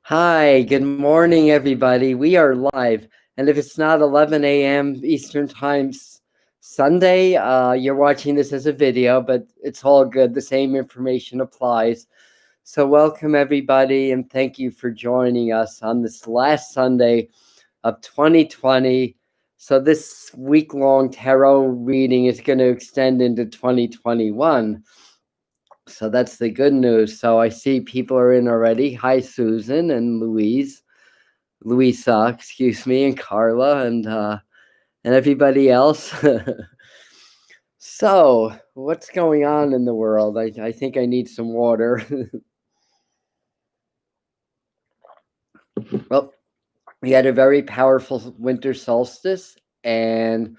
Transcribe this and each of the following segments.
Hi, good morning, everybody. We are live, and if it's not 11 a.m. Eastern Time Sunday, you're watching this as a video, but it's all good. The same information applies. So, welcome, everybody, and thank you for joining us on this last Sunday of 2020. So, this week-long tarot reading is going to extend into 2021. So that's the good news. So I see people are in already. Hi, Susan and Louisa, excuse me, and Carla and everybody else. So what's going on in the world? I think I need some water. Well, we had a very powerful winter solstice, and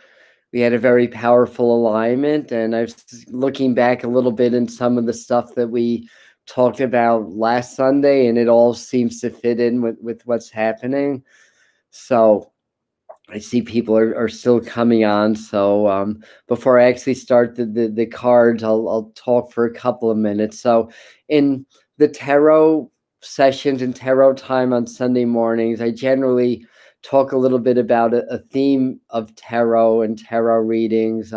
we had a very powerful alignment. And I was looking back a little bit in some of the stuff that we talked about last Sunday, and it all seems to fit in with what's happening. So I see people are still coming on. So before I actually start the cards, I'll talk for a couple of minutes. So in the tarot sessions and tarot time on Sunday mornings, I generally talk a little bit about a theme of tarot and tarot readings.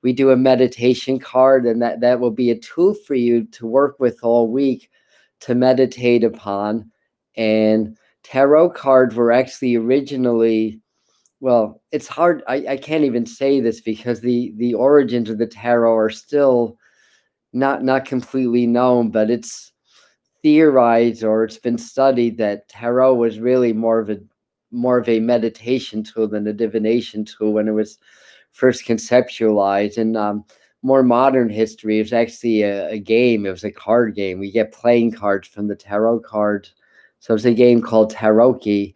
We do a meditation card, and that will be a tool for you to work with all week to meditate upon. And tarot cards were actually originally, well, it's hard. I can't even say this because the origins of the tarot are still not completely known, but it's theorized, or it's been studied, that tarot was really more of a meditation tool than a divination tool when it was first conceptualized. And more modern history, it was actually a game. It was a card game. We get playing cards from the tarot cards. So it's a game called Tarot. It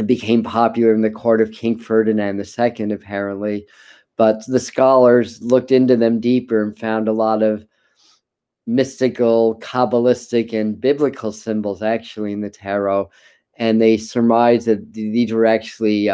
became popular in the court of King Ferdinand II, apparently. But the scholars looked into them deeper and found a lot of mystical, Kabbalistic, and biblical symbols actually in the tarot. And they surmised that these were actually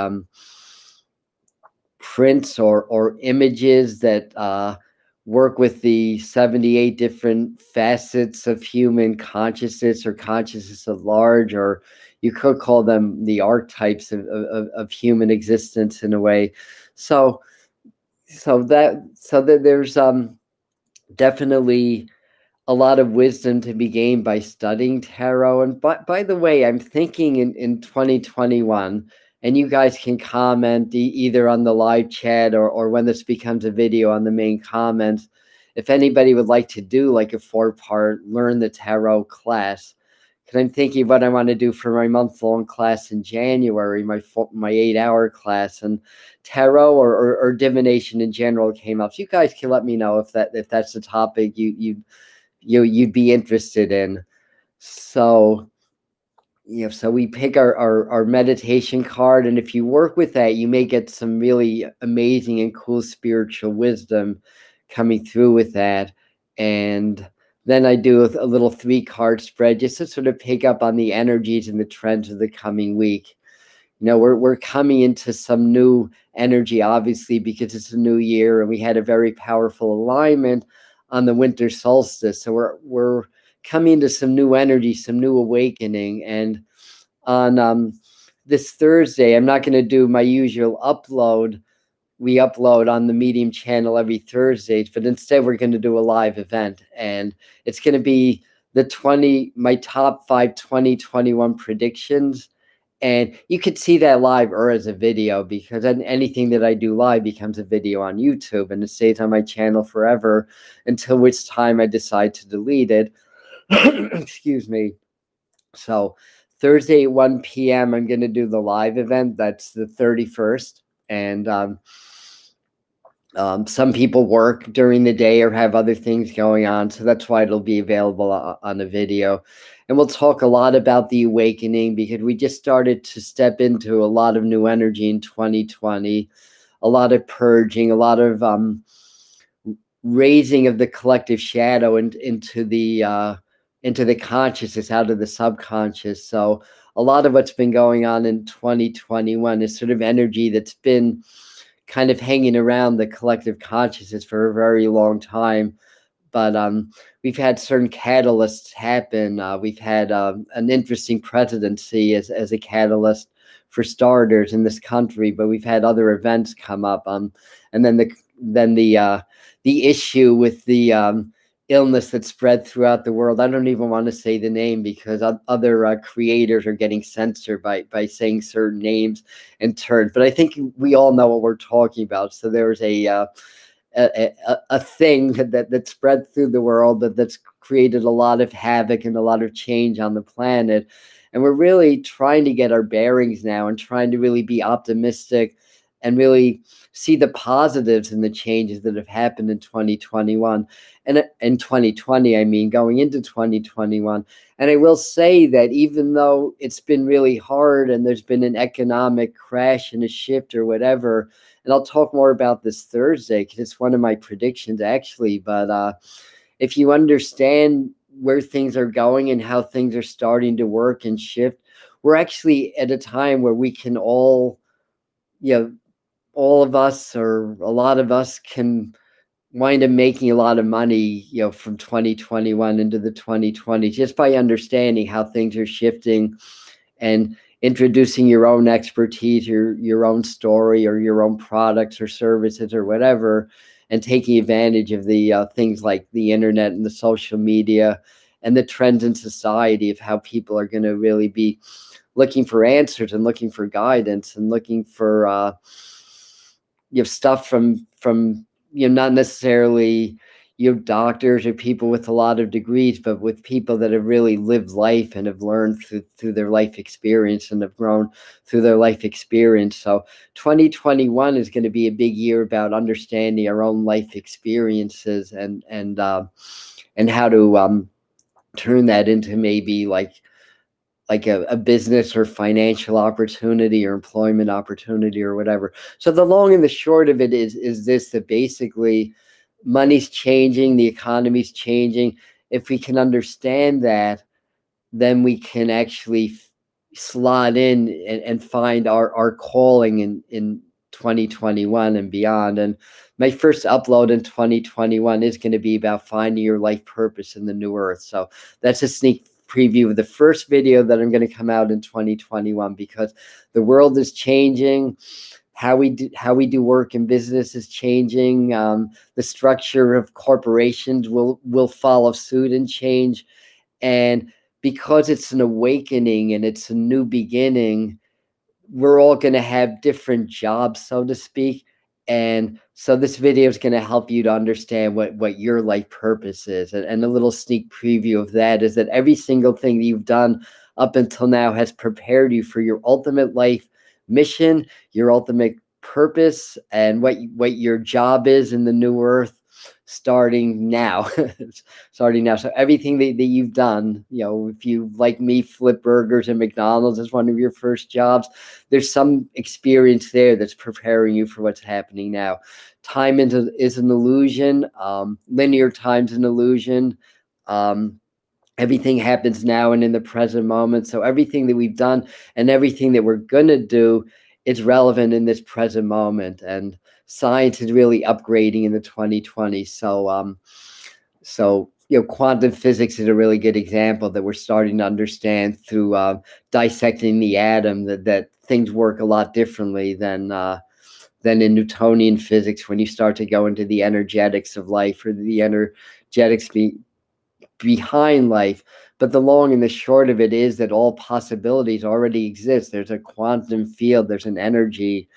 prints or images that work with the 78 different facets of human consciousness, or consciousness at large, or you could call them the archetypes of human existence in a way. So that there's definitely a lot of wisdom to be gained by studying tarot. And by the way, I'm thinking in 2021, and you guys can comment either on the live chat or when this becomes a video on the main comments, if anybody would like to do like a 4-part learn the tarot class. Because I'm thinking what I want to do for my month-long class in January, my 8-hour class, and tarot or divination in general came up. So you guys can let me know if that's the topic you'd be interested in. So so we pick our meditation card, and if you work with that, you may get some really amazing and cool spiritual wisdom coming through with that. And then I do a little 3-card spread just to sort of pick up on the energies and the trends of the coming week. We're coming into some new energy, obviously, because it's a new year, and we had a very powerful alignment on the winter solstice. So we're coming into some new energy, some new awakening. And on this Thursday, I'm not going to do my usual upload. We upload on the Medium channel every Thursday, but instead we're going to do a live event, and it's going to be my top 5 2021 predictions. And you could see that live or as a video, because anything that I do live becomes a video on YouTube, and it stays on my channel forever until which time I decide to delete it. Excuse me. So Thursday at 1 p.m., I'm going to do the live event. That's the 31st. And some people work during the day or have other things going on, so that's why it'll be available on a video. And we'll talk a lot about the awakening, because we just started to step into a lot of new energy in 2020, a lot of purging, a lot of raising of the collective shadow into the consciousness, out of the subconscious. So a lot of what's been going on in 2021 is sort of energy that's been kind of hanging around the collective consciousness for a very long time, but we've had certain catalysts happen. We've had an interesting presidency as a catalyst for starters in this country, but we've had other events come up. And then the issue with the illness that spread throughout the world. I don't even want to say the name because other creators are getting censored by saying certain names and terms. But I think we all know what we're talking about. So there was a thing that spread through the world that's created a lot of havoc and a lot of change on the planet. And we're really trying to get our bearings now and trying to really be optimistic and really see the positives in the changes that have happened in 2021 and in 2020, I mean, going into 2021. And I will say that even though it's been really hard and there's been an economic crash and a shift or whatever, and I'll talk more about this Thursday because it's one of my predictions actually, but if you understand where things are going and how things are starting to work and shift, we're actually at a time where we can all, all of us or a lot of us can wind up making a lot of money, from 2021 into the 2020s just by understanding how things are shifting and introducing your own expertise, your own story or your own products or services or whatever, and taking advantage of the things like the internet and the social media and the trends in society of how people are going to really be looking for answers and looking for guidance and looking for stuff from not necessarily doctors or people with a lot of degrees, but with people that have really lived life and have learned through their life experience and have grown through their life experience. So 2021 is going to be a big year about understanding our own life experiences and how to turn that into maybe like a business or financial opportunity or employment opportunity or whatever. So the long and the short of it is this, that basically money's changing, the economy's changing. If we can understand that, then we can actually slot in and find our calling in 2021 and beyond. And my first upload in 2021 is going to be about finding your life purpose in the new earth. So that's a sneak preview of the first video that I'm going to come out in 2021, because the world is changing. How we do work in business is changing. The structure of corporations will follow suit and change. And because it's an awakening and it's a new beginning, we're all going to have different jobs, so to speak. And so this video is going to help you to understand what your life purpose is. And a little sneak preview of that is that every single thing that you've done up until now has prepared you for your ultimate life mission, your ultimate purpose, and what your job is in the new earth starting now. So everything that you've done, if you, like me, flip burgers at McDonald's as one of your first jobs, there's some experience there that's preparing you for what's happening now. Time is an illusion. Linear time's an illusion. Everything happens now and in the present moment. So everything that we've done and everything that we're going to do is relevant in this present moment. And science is really upgrading in the 2020s. So quantum physics is a really good example that we're starting to understand through dissecting the atom, that things work a lot differently than in Newtonian physics when you start to go into the energetics of life or the energetics behind life. But the long and the short of it is that all possibilities already exist. There's a quantum field, there's an energy.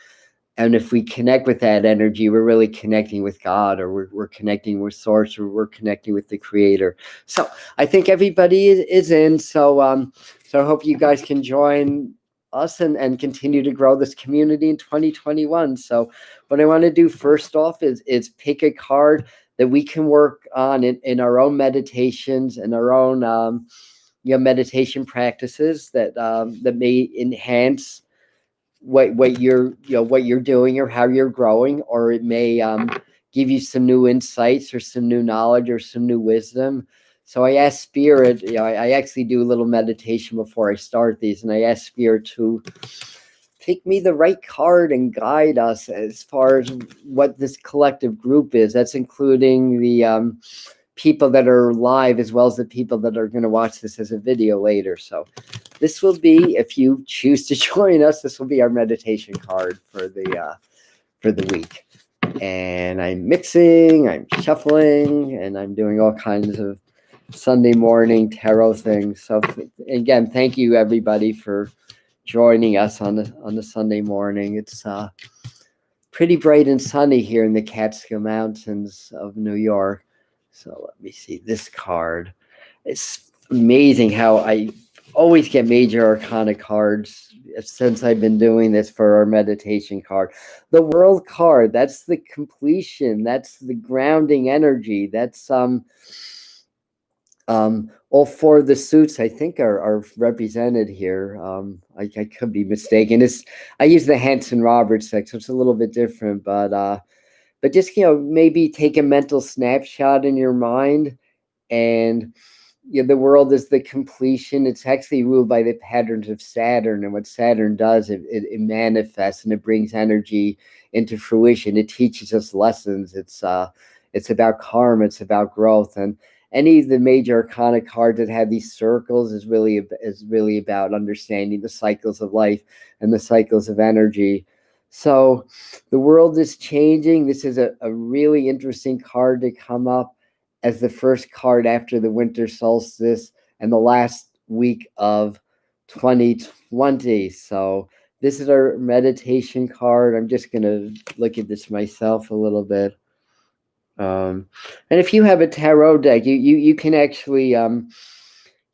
And if we connect with that energy, we're really connecting with God, or we're connecting with Source, or we're connecting with the Creator. So I think everybody is in. So I hope you guys can join us and continue to grow this community in 2021. So what I want to do first off is pick a card that we can work on in our own meditations and our own meditation practices that may enhance what you're doing or how you're growing, or it may give you some new insights or some new knowledge or some new wisdom. So I ask Spirit, I actually do a little meditation before I start these, and I ask Spirit to pick me the right card and guide us as far as what this collective group is. That's including people that are live as well as the people that are going to watch this as a video later. So this will be, if you choose to join us, this will be our meditation card for the week. And I'm mixing, I'm shuffling, and I'm doing all kinds of Sunday morning tarot things. So again, thank you everybody for joining us on the Sunday morning. It's pretty bright and sunny here in the Catskill Mountains of New York. So let me see this card. It's amazing how I always get major arcana cards since I've been doing this for our meditation card. The world card, that's the completion, that's the grounding energy, that's all four of the suits I think are represented here. I could be mistaken. I use the Hanson Roberts deck, so it's a little bit different, but just maybe take a mental snapshot in your mind, and the world is the completion. It's actually ruled by the patterns of Saturn, and what Saturn does, it manifests and it brings energy into fruition. It teaches us lessons. It's about karma. It's about growth, and any of the major arcana cards that have these circles is really about understanding the cycles of life and the cycles of energy. So the world is changing. This is a really interesting card to come up as the first card after the winter solstice and the last week of 2020. So this is our meditation card. I'm just going to look at this myself a little bit. And if you have a tarot deck, you can actually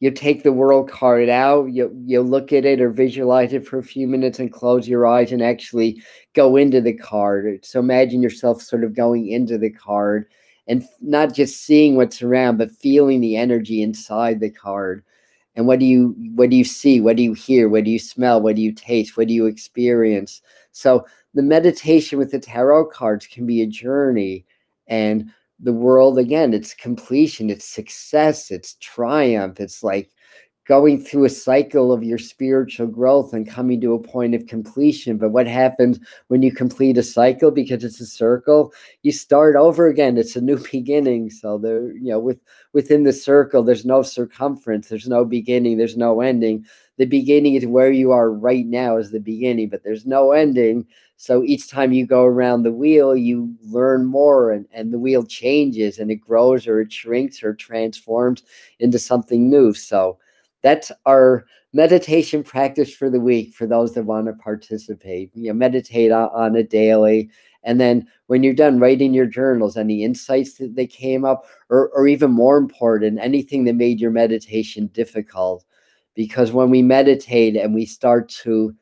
you take the world card out, you look at it or visualize it for a few minutes and close your eyes and actually go into the card. So imagine yourself sort of going into the card and not just seeing what's around, but feeling the energy inside the card. And what do you see? What do you hear? What do you smell? What do you taste? What do you experience? So the meditation with the tarot cards can be a journey. And the world, again, it's completion, it's success, it's triumph. It's like going through a cycle of your spiritual growth and coming to a point of completion. But what happens when you complete a cycle? Because it's a circle, you start over again. It's a new beginning. So within the circle, there's no circumference, there's no beginning, there's no ending. The beginning is where you are right now is the beginning, but there's no ending. So each time you go around the wheel, you learn more, and the wheel changes and it grows or it shrinks or transforms into something new. So that's our meditation practice for the week for those that want to participate. Meditate on it daily. And then when you're done writing your journals, any insights that they came up, or even more important, anything that made your meditation difficult. Because when we meditate and we start to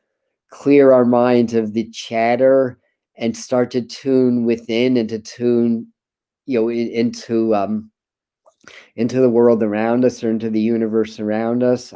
clear our minds of the chatter and start to tune within and to tune into the world around us or into the universe around us,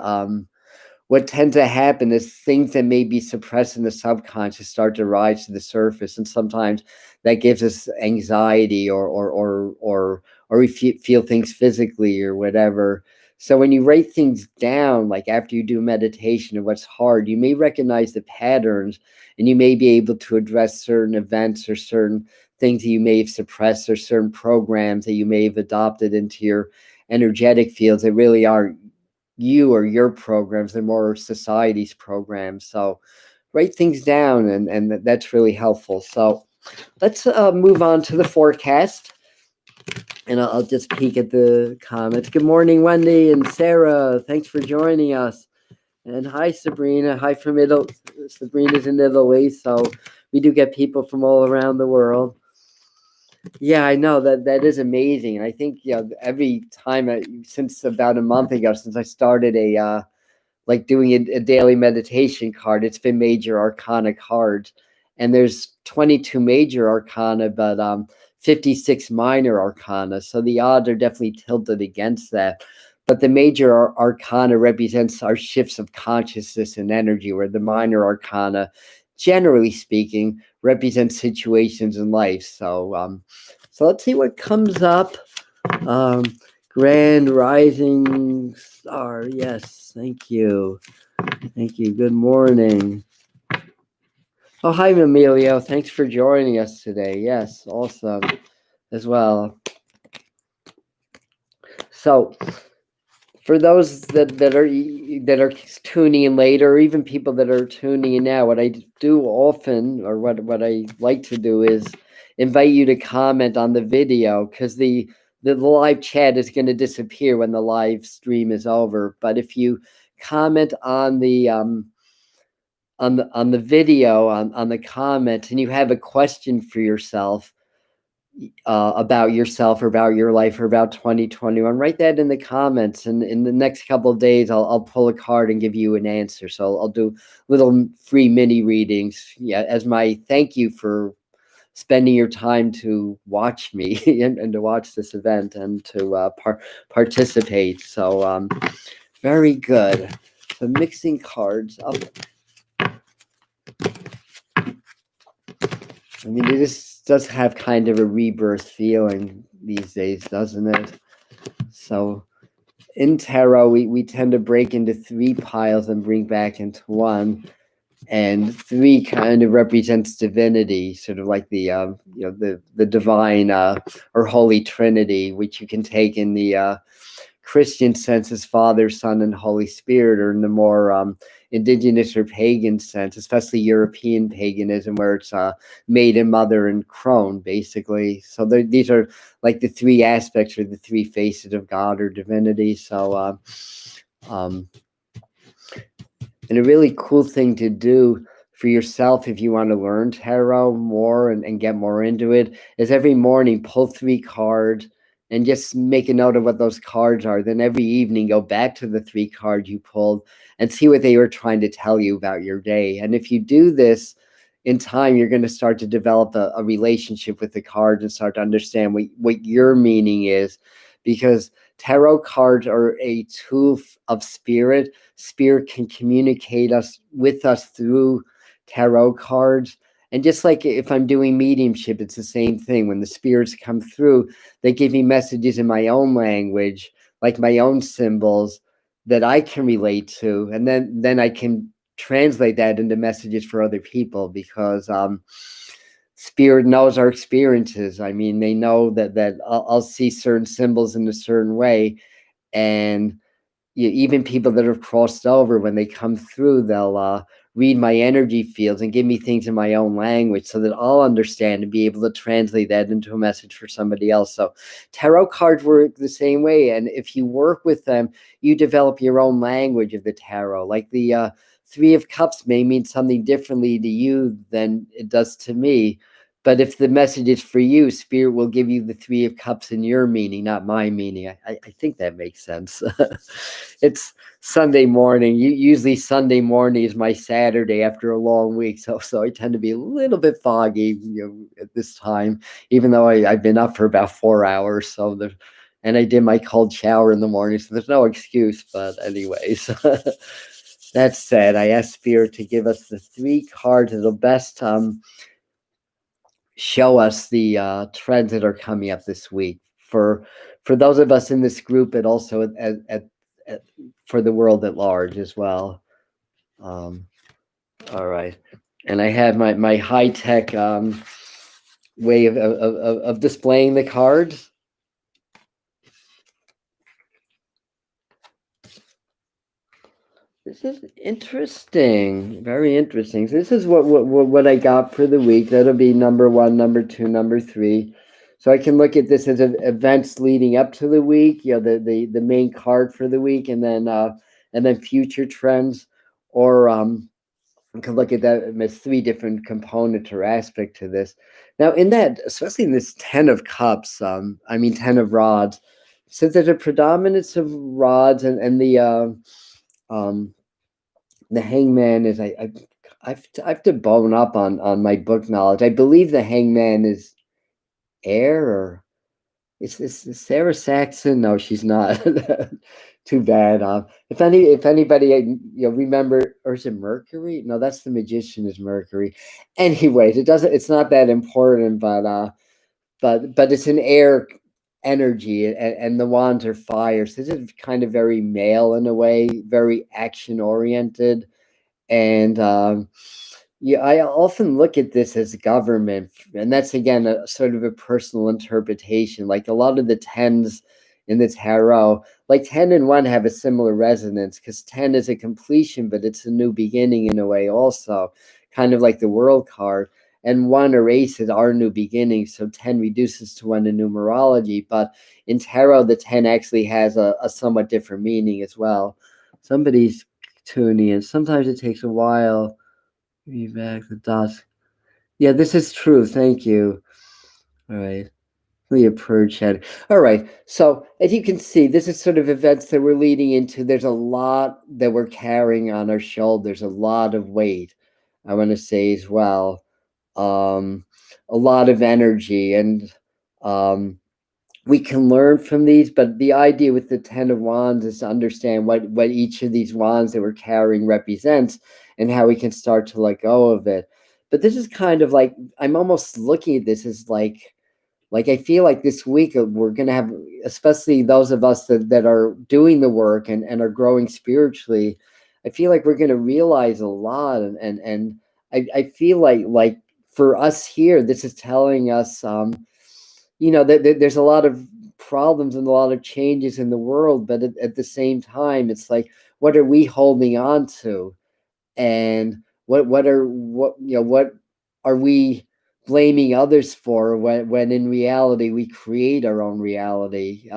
what tends to happen is things that may be suppressed in the subconscious start to rise to the surface, and sometimes that gives us anxiety or we feel things physically or whatever. So when you write things down, like after you do meditation of what's hard, you may recognize the patterns, and you may be able to address certain events or certain things that you may have suppressed or certain programs that you may have adopted into your energetic fields that really aren't you or your programs. They're more society's programs. So write things down, and that's really helpful. So let's move on to the forecast. And I'll just peek at the comments. Good morning, Wendy and Sarah. Thanks for joining us. And hi, Sabrina. Hi from Italy. Sabrina's in Italy, so we do get people from all around the world. Yeah, I know that is amazing. And I think every time since about a month ago, since I started doing a daily meditation card, it's been major arcana cards, and there's 22 major arcana, but 56 minor arcana. So the odds are definitely tilted against that. But the major arcana represents our shifts of consciousness and energy, where the minor arcana, generally speaking, represents situations in life. So let's see what comes up. Grand Rising Star. Yes, thank you. Thank you. Good morning. Oh, hi, Emilio. Thanks for joining us today. Yes, awesome as well. So for those that are tuning in later, or even people that are tuning in now, what I do often, or what I like to do, is invite you to comment on the video, because the live chat is going to disappear when the live stream is over. But if you comment on the video, on the comments, and you have a question for yourself, about yourself, or about your life, or about 2021, write that in the comments, and in the next couple of days I'll pull a card and give you an answer. So I'll do little free mini readings, as my thank you for spending your time to watch me and to watch this event, and to participate. So very good. So mixing cards up. I mean, this does have kind of a rebirth feeling these days, doesn't it? So in tarot, we tend to break into 3 piles and bring back into 1. And 3 kind of represents divinity, sort of like the the divine, or Holy Trinity, which you can take in the Christian sense as Father, Son, and Holy Spirit, or in the more indigenous or pagan sense, especially European paganism, where it's maiden, mother, and crone, basically. So these are like the 3 aspects, or the 3 faces of God or divinity. So and a really cool thing to do for yourself, if you want to learn tarot more and get more into it, is every morning pull 3 cards and just make a note of what those cards are. Then every evening go back to the 3 cards you pulled and see what they were trying to tell you about your day. And if you do this in time, you're going to start to develop a relationship with the cards and start to understand what your meaning is, because tarot cards are a tool of spirit. Spirit can communicate with us through tarot cards. And just like if I'm doing mediumship, it's the same thing. When the spirits come through, they give me messages in my own language, like my own symbols, that I can relate to. And then I can translate that into messages for other people, because spirit knows our experiences. I mean, they know that I'll see certain symbols in a certain way, and even people that have crossed over, when they come through, they'll read my energy fields and give me things in my own language, so that I'll understand and be able to translate that into a message for somebody else. So tarot cards work the same way, and if you work with them, you develop your own language of the tarot. Like the 3 of Cups may mean something differently to you than it does to me. But if the message is for you, Spirit will give you the 3 of Cups in your meaning, not my meaning. I think that makes sense. It's Sunday morning. Usually Sunday morning is my Saturday after a long week. So I tend to be a little bit foggy, at this time, even though I've been up for about 4 hours. And I did my cold shower in the morning, so there's no excuse. But anyways, that said, I asked Spirit to give us the 3 cards that'll best show us the trends that are coming up this week for those of us in this group, but also for the world at large as well. All right, and I have my high-tech way of displaying the cards. This is interesting, very interesting. So this is what I got for the week. That'll be number 1, number 2, number 3. So I can look at this as events leading up to the week, the main card for the week, and then future trends, or I can look at that as 3 different components or aspect to this. Now, in that, especially in this 10 of Cups, 10 of Rods, since there's a predominance of rods, and the Hangman is, I've to bone up on my book knowledge. I believe the Hangman is air, or is Sarah Saxon? No, she's not. Too bad. If anybody remember, or is it Mercury? No, that's the Magician, is Mercury. Anyways, it's not that important, but it's an air energy, and the wands are fire. So this is kind of very male in a way, very action oriented. And I often look at this as government, and that's again a sort of a personal interpretation. Like a lot of the 10s in the tarot. Like 10 and 1 have a similar resonance because 10 is a completion, but it's a new beginning in a way also, kind of like the world card. And 1 or ace is our new beginning. So 10 reduces to 1 in numerology. But in tarot, the 10 actually has a somewhat different meaning as well. Somebody's tuning in. Sometimes it takes a while. Be back the dots. Yeah, this is true. Thank you. All right. The purge head. All right. So as you can see, this is sort of events that we're leading into. There's a lot that we're carrying on our shoulders, a lot of weight, I want to say as well. A lot of energy. And we can learn from these, but the idea with the 10 of wands is to understand what each of these wands that we're carrying represents and how we can start to let go of it. But this is kind of like, I'm almost looking at this as like I feel like this week we're going to have, especially those of us that are doing the work and are growing spiritually, I feel like we're going to realize a lot. And I feel like for us here, this is telling us, that there's a lot of problems and a lot of changes in the world, but at the same time, it's like, what are we holding on to? And what are we blaming others for when in reality we create our own reality?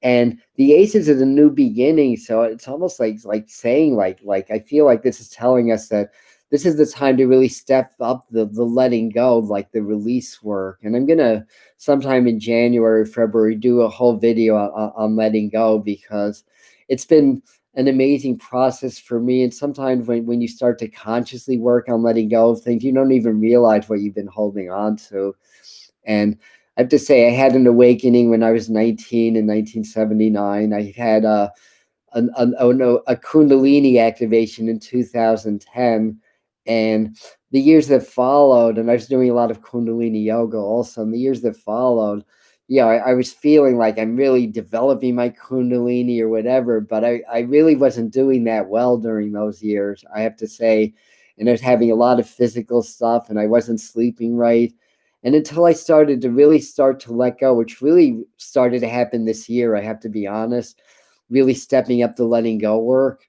And the aces is a new beginning, so it's almost like saying like I feel like this is telling us that this is the time to really step up the letting go, like the release work. And I'm gonna sometime in January, February, do a whole video on letting go, because it's been an amazing process for me. And sometimes when you start to consciously work on letting go of things, you don't even realize what you've been holding on to. And I have to say, I had an awakening when I was 19 in 1979. I had a Kundalini activation in 2010. And the years that followed, and I was doing a lot of Kundalini yoga also, in the years that followed, I was feeling like I'm really developing my Kundalini or whatever, but I really wasn't doing that well during those years, I have to say. And I was having a lot of physical stuff, and I wasn't sleeping right. And until I started to really start to let go, which really started to happen this year, I have to be honest, really stepping up the letting go work,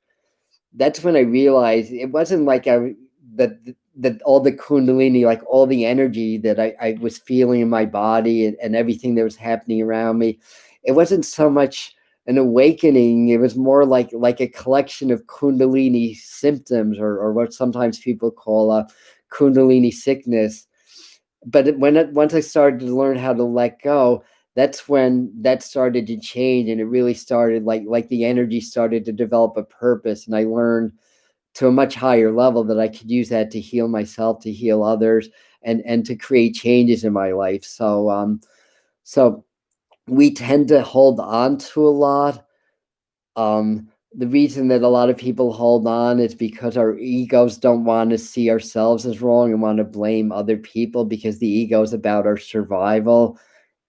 that's when I realized it wasn't like that all the Kundalini, like all the energy that I was feeling in my body and everything that was happening around me, it wasn't so much an awakening. It was more like a collection of Kundalini symptoms, or what sometimes people call a Kundalini sickness. But once I started to learn how to let go, that's when that started to change, and it really started like the energy started to develop a purpose, and I learned to a much higher level that I could use that to heal myself, to heal others, and to create changes in my life. So we tend to hold on to a lot. The reason that a lot of people hold on is because our egos don't want to see ourselves as wrong and want to blame other people, because the ego is about our survival.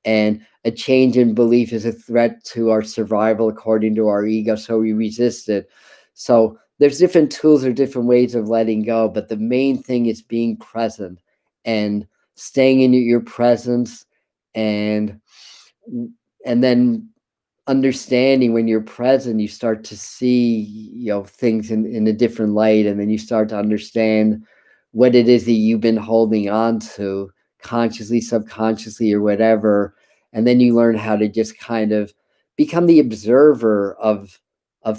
And a change in belief is a threat to our survival according to our ego, so we resist it. So there's different tools or different ways of letting go, but the main thing is being present and staying in your presence, and then understanding. When you're present, you start to see things in a different light, and then you start to understand what it is that you've been holding on to, consciously, subconsciously, or whatever. And then you learn how to just kind of become the observer of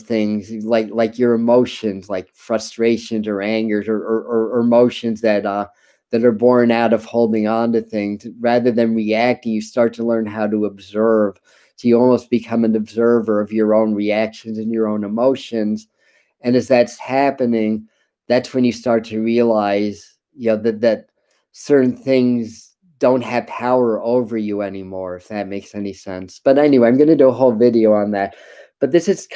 things, like your emotions, like frustrations or angers, or emotions that are born out of holding on to things. Rather than reacting, you start to learn how to observe. So you almost become an observer of your own reactions and your own emotions. And as that's happening, that's when you start to realize, that certain things don't have power over you anymore, if that makes any sense. But anyway, I'm going to do a whole video on that. But this is,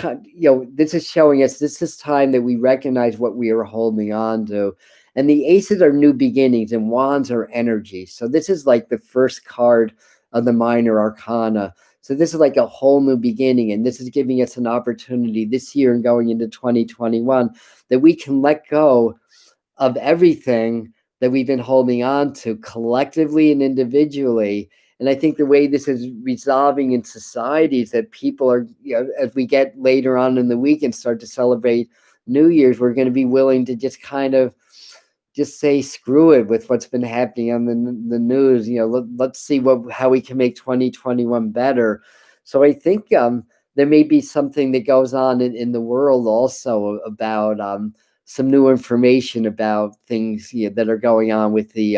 this is showing us, this is time that we recognize what we are holding on to. And the aces are new beginnings, and wands are energy. So this is like the first card of the minor arcana. So this is like a whole new beginning, and this is giving us an opportunity this year and going into 2021 that we can let go of everything that we've been holding on to collectively and individually, And I think the way this is resolving in society is that people are, as we get later on in the week and start to celebrate New Year's, we're going to be willing to just kind of just say screw it with what's been happening on the news. Let's see how we can make 2021 better. So I think there may be something that goes on in the world also about some new information about things that are going on with the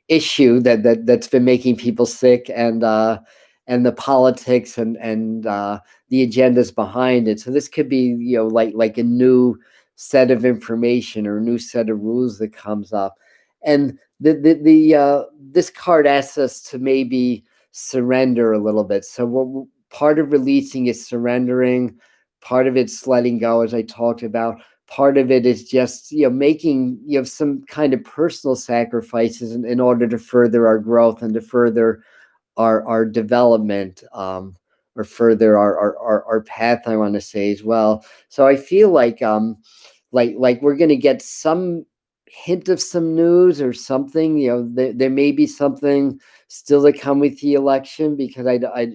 issue that's been making people sick, and the politics and the agendas behind it. So this could be like a new set of information or a new set of rules that comes up. And this card asks us to maybe surrender a little bit. So what part of releasing is surrendering, part of it's letting go, as I talked about. Part of it is just making some kind of personal sacrifices in order to further our growth and to further our development, or further our path, I want to say, as well. So I feel like we're going to get some hint of some news or something. There may be something still to come with the election, because I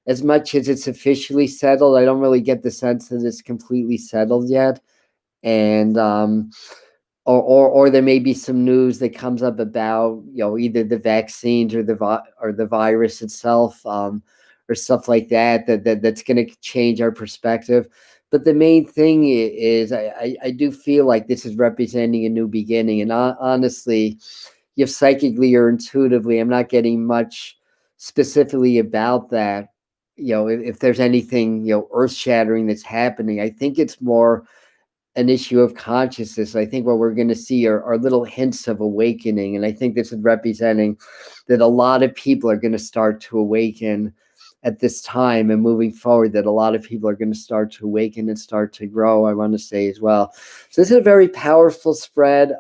as much as it's officially settled, I don't really get the sense that it's completely settled yet. And or there may be some news that comes up about either the vaccines or the virus itself, or stuff like that's going to change our perspective. But the main thing is I do feel like this is representing a new beginning. And honestly, if psychically or intuitively, I'm not getting much specifically about that. If there's anything earth shattering that's happening, I think it's more an issue of consciousness. I think what we're going to see are little hints of awakening. And I think this is representing that a lot of people are going to start to awaken at this time, and moving forward, that a lot of people are going to start to awaken and start to grow, I want to say, as well. So this is a very powerful spread.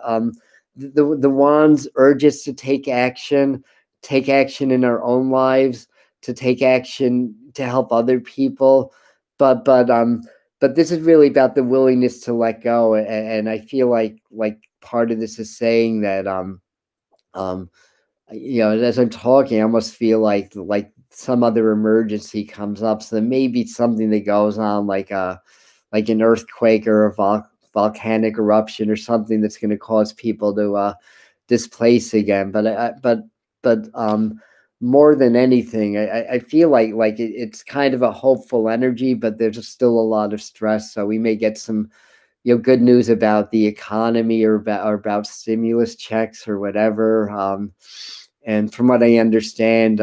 The wands urge us to take action in our own lives, to take action to help other people. But this is really about the willingness to let go. And I feel like part of this is saying that as I'm talking, I almost feel like some other emergency comes up. So there may be something that goes on, like an earthquake or a volcanic eruption or something that's going to cause people to displace again. But more than anything, I feel like it's kind of a hopeful energy, but there's still a lot of stress. So we may get some good news about the economy, or about stimulus checks or whatever. And from what I understand,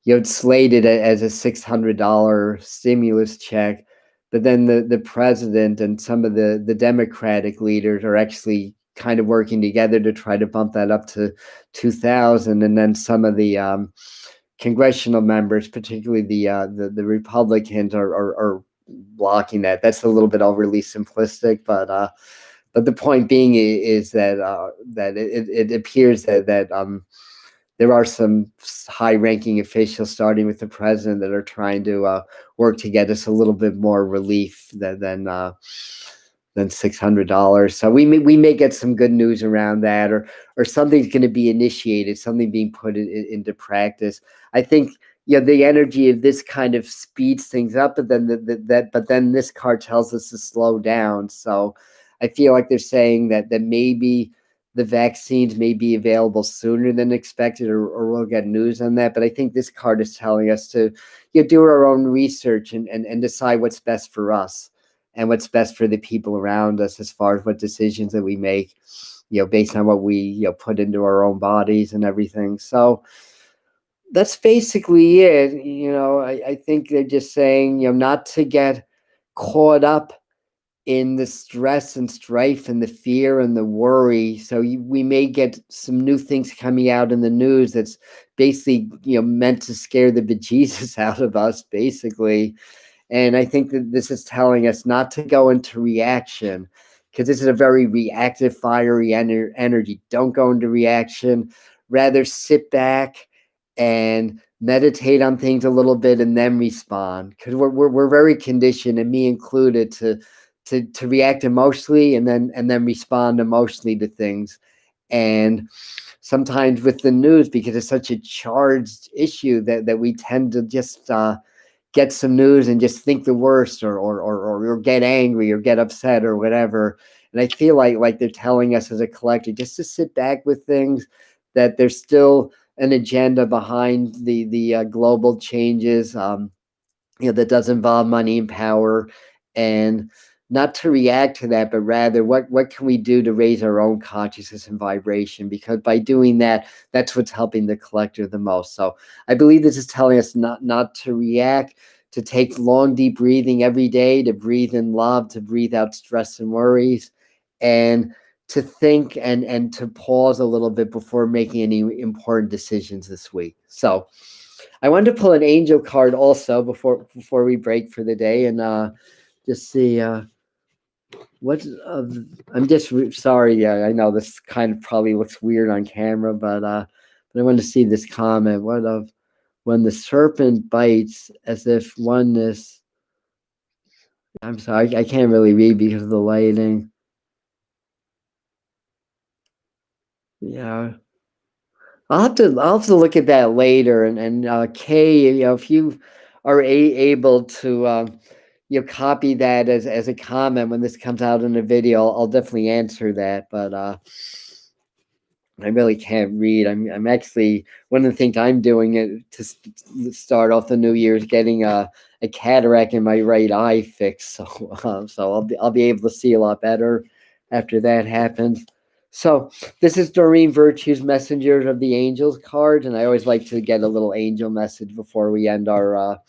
it's slated as a $600 stimulus check, but then the president and some of the Democratic leaders are actually kind of working together to try to bump that up to 2,000, and then some of the congressional members, particularly the Republicans, are blocking that. That's a little bit overly simplistic, but the point being is that it appears that there are some high-ranking officials, starting with the president, that are trying to work to get us a little bit more relief than $600. So we may get some good news around that, or something's going to be initiated, something being put into practice. I think the energy of this kind of speeds things up, but then this card tells us to slow down. So I feel like they're saying that maybe the vaccines may be available sooner than expected, or we'll get news on that. But I think this card is telling us to do our own research and decide what's best for us and what's best for the people around us, as far as what decisions that we make, based on what we put into our own bodies and everything. So that's basically it. I think they're just saying, not to get caught up in the stress and strife and the fear and the worry. So we may get some new things coming out in the news that's basically, meant to scare the bejesus out of us, basically. And I think that this is telling us not to go into reaction, because this is a very reactive, fiery energy. Don't go into reaction. Rather sit back and meditate on things a little bit and then respond, because we're very conditioned, and me included, to react emotionally and then respond emotionally to things. And sometimes with the news, because it's such a charged issue that we tend to just get some news and just think the worst, or get angry or get upset or whatever. And I feel like they're telling us as a collective just to sit back with things, that there's still an agenda behind the global changes, that does involve money and power, and not to react to that, but rather what can we do to raise our own consciousness and vibration? Because by doing that, that's what's helping the collective the most. So I believe this is telling us not to react, to take long, deep breathing every day, to breathe in love, to breathe out stress and worries, and to think and to pause a little bit before making any important decisions this week. So I wanted to pull an angel card also before we break for the day, and just see what. I'm just sorry. Yeah, I know this kind of probably looks weird on camera, but I wanted to see this comment. What of when the serpent bites, as if oneness. I'm sorry, I can't really read because of the lighting. Yeah. I'll have to look at that later, and Kay, if you are able to copy that as a comment when this comes out in a video, I'll definitely answer that. But I really can't read. I'm actually, one of the things I'm doing it to start off the new year is getting a cataract in my right eye fixed. So I'll be able to see a lot better after that happens. So this is Doreen Virtue's Messengers of the Angels card, and I always like to get a little angel message before we end our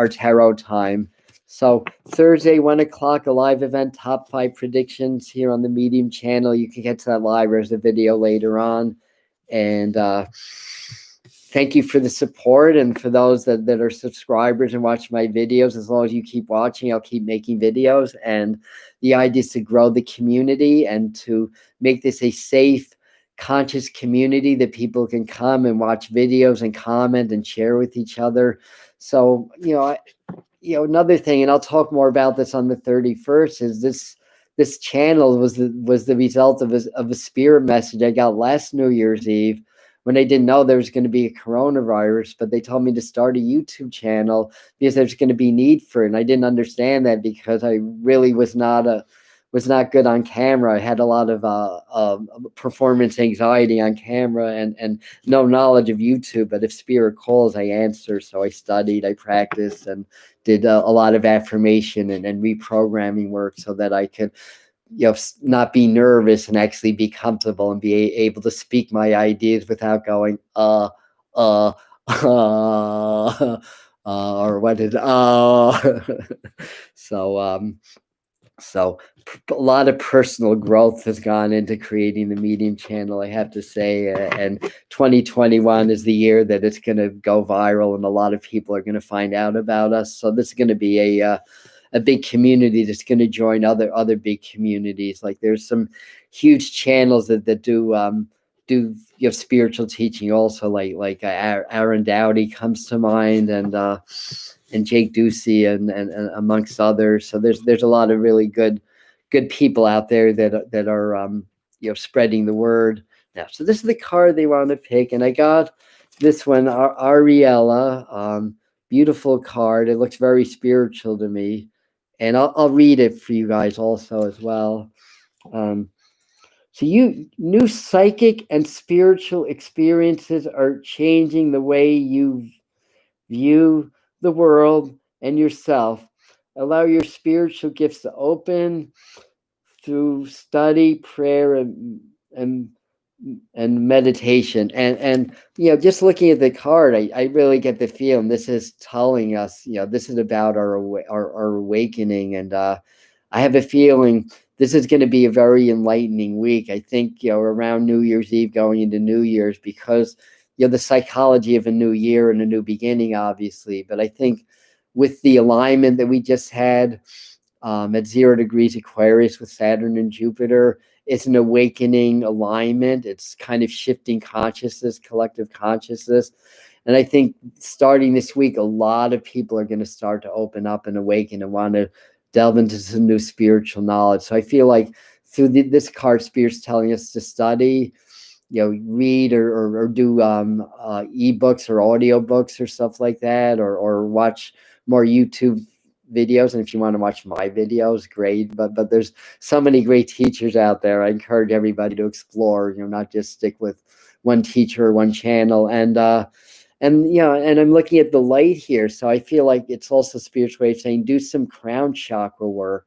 tarot time. So Thursday, 1 o'clock, a live event, top 5 predictions here on the Medium channel. You can get to that live as a video later on. And thank you for the support, and for those that are subscribers and watch my videos. As long as you keep watching, I'll keep making videos. And the idea is to grow the community and to make this a safe, conscious community that people can come and watch videos and comment and share with each other. So, another thing, and I'll talk more about this on the 31st, is this channel was the result of a spirit message I got last New Year's Eve, when I didn't know there was going to be a coronavirus, but they told me to start a YouTube channel because there's going to be need for it. And I didn't understand that, because I really was not good on camera. I had a lot of performance anxiety on camera, and no knowledge of YouTube. But if spirit calls, I answer. So I studied, I practiced, and did a lot of affirmation and reprogramming work, so that I could not be nervous and actually be comfortable and be able to speak my ideas without going uh or what is so so a lot of personal growth has gone into creating the Medium channel, I have to say. And 2021 is the year that it's going to go viral, and a lot of people are going to find out about us. So this is going to be a big community that's going to join other big communities. Like, there's some huge channels that do spiritual teaching also, like Aaron Dowdy comes to mind, and Jake Ducey, and amongst others. So there's a lot of really good people out there that are spreading the word now. So this is the card they want to pick, and I got this one, Ariella. Beautiful card. It looks very spiritual to me, and I'll read it for you guys also as well. So new psychic and spiritual experiences are changing the way you view the world and yourself. Allow your spiritual gifts to open through study, prayer, and meditation. And just looking at the card, I really get the feeling this is telling us, this is about our awakening. And I have a feeling this is going to be a very enlightening week. I think, around New Year's Eve going into New Year's, because the psychology of a new year and a new beginning, obviously. But I think with the alignment that we just had at 0 degrees Aquarius with Saturn and Jupiter, it's an awakening alignment. It's kind of shifting consciousness, collective consciousness. And I think starting this week, a lot of people are going to start to open up and awaken and want to delve into some new spiritual knowledge. So I feel like through this card, Spirit's telling us to study, read or do ebooks or audiobooks or stuff like that, or watch more YouTube videos. And if you want to watch my videos, great. But there's so many great teachers out there. I encourage everybody to explore, not just stick with one teacher or one channel. And I'm looking at the light here, so I feel like it's also a spiritual way of saying do some crown chakra work,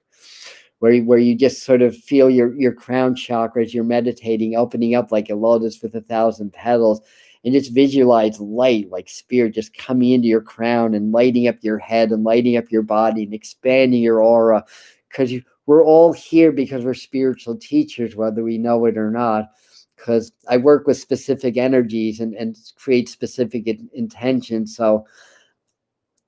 where you just sort of feel your crown chakra as you're meditating, opening up like a lotus with 1,000 petals, and just visualize light, like spirit, just coming into your crown and lighting up your head and lighting up your body and expanding your aura, because we're all here because we're spiritual teachers, whether we know it or not. Because I work with specific energies and create specific intentions. So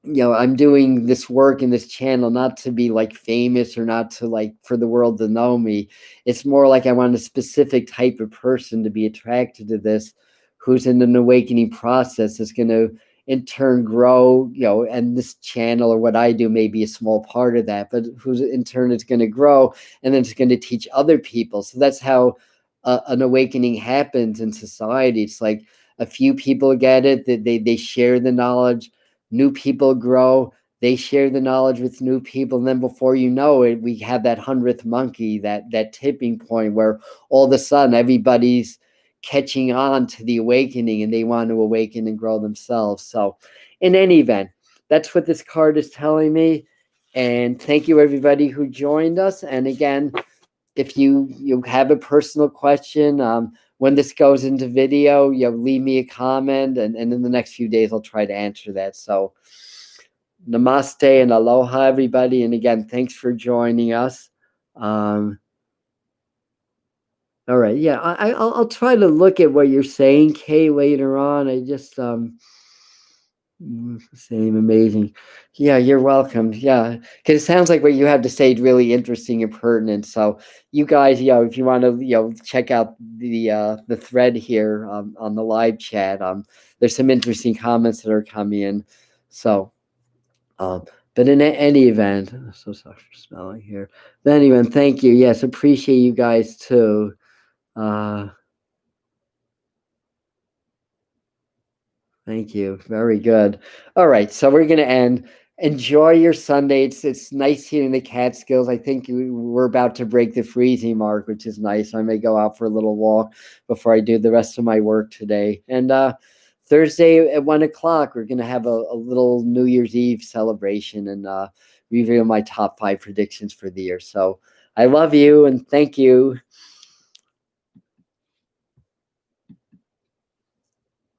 I'm doing this work in this channel not to be like famous or not to like for the world to know me. It's more like I want a specific type of person to be attracted to this, who's in an awakening process that's going to in turn grow, and this channel or what I do may be a small part of that, but who's in turn is going to grow, and then it's going to teach other people. So that's how an awakening happens in society. It's like a few people get it, that they share the knowledge, new people grow, they share the knowledge with new people, and then before you know it, we have that 100th monkey, that tipping point where all of a sudden everybody's catching on to the awakening and they want to awaken and grow themselves. So in any event, that's what this card is telling me. And thank you everybody who joined us. And again, if you have a personal question, when this goes into video, leave me a comment, and in the next few days I'll try to answer that. So namaste and aloha everybody, and again, thanks for joining us. All right, yeah, I'll try to look at what you're saying, Kay, later on. I just same, amazing. Yeah, you're welcome. Yeah, because it sounds like what you have to say is really interesting and pertinent. So you guys, if you want to, check out the thread here on the live chat. There's some interesting comments that are coming in. So, but in any event, I'm so sorry for smelling here. But anyway, thank you. Yes, appreciate you guys too. Thank you. Very good. All right, so we're going to end. Enjoy your Sunday. It's nice here in the Catskills. I think we're about to break the freezing mark, which is nice. I may go out for a little walk before I do the rest of my work today. And Thursday at 1:00, we're going to have a little New Year's Eve celebration and reveal my top 5 predictions for the year. So I love you and thank you.